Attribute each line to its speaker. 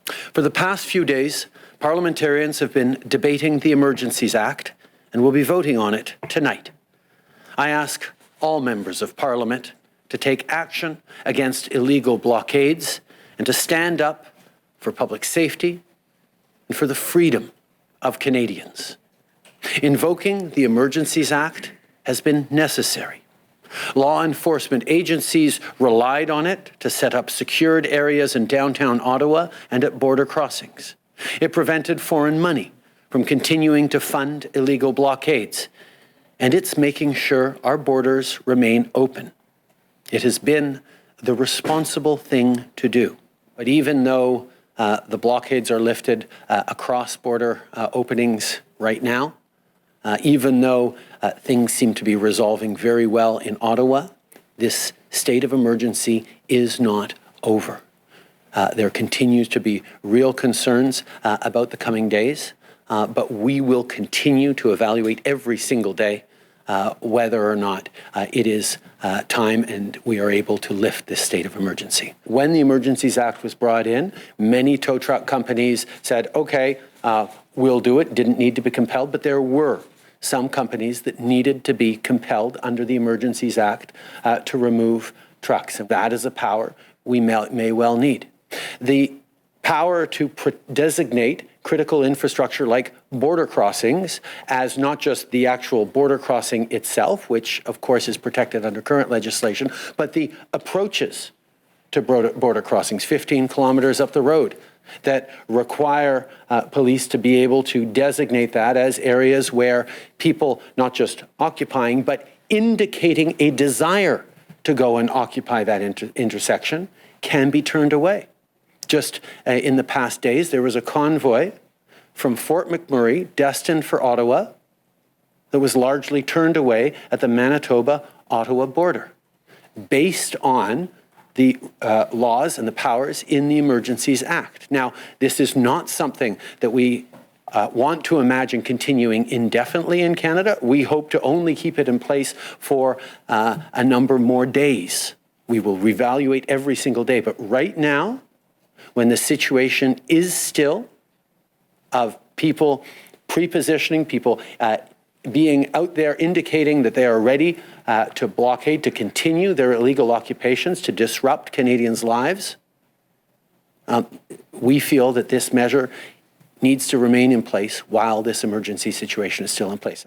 Speaker 1: For the past few days, parliamentarians have been debating the Emergencies Act and will be voting on it tonight. I ask all members of Parliament to take action against illegal blockades and to stand up for public safety and for the freedom of Canadians. Invoking the Emergencies Act has been necessary. Law enforcement agencies relied on it to set up secured areas in downtown Ottawa and at border crossings. It prevented foreign money from continuing to fund illegal blockades, and it's making sure our borders remain open. It has been the responsible thing to do. But even though the blockades are lifted across border openings right now, even though things seem to be resolving very well in Ottawa, this state of emergency is not over. There continues to be real concerns about the coming days, but we will continue to evaluate every single day whether or not it is time and we are able to lift this state of emergency. When the Emergencies Act was brought in, many tow truck companies said, okay, we'll do it, didn't need to be compelled, but there were some companies that needed to be compelled under the Emergencies Act to remove trucks. And that is a power we may well need. The power to designate critical infrastructure like border crossings as not just the actual border crossing itself, which of course is protected under current legislation, but the approaches to border crossings, 15 kilometers up the road, that require police to be able to designate that as areas where people not just occupying, but indicating a desire to go and occupy that intersection can be turned away. Just in the past days, there was a convoy from Fort McMurray destined for Ottawa that was largely turned away at the Manitoba-Ottawa border based on the laws and the powers in the Emergencies Act. Now, this is not something that we want to imagine continuing indefinitely in Canada. We hope to only keep it in place for a number more days. We will reevaluate every single day. But right now, when the situation is still of people pre-positioning, people being out there indicating that they are ready to blockade, to continue their illegal occupations, to disrupt Canadians' lives, we feel that this measure needs to remain in place while this emergency situation is still in place.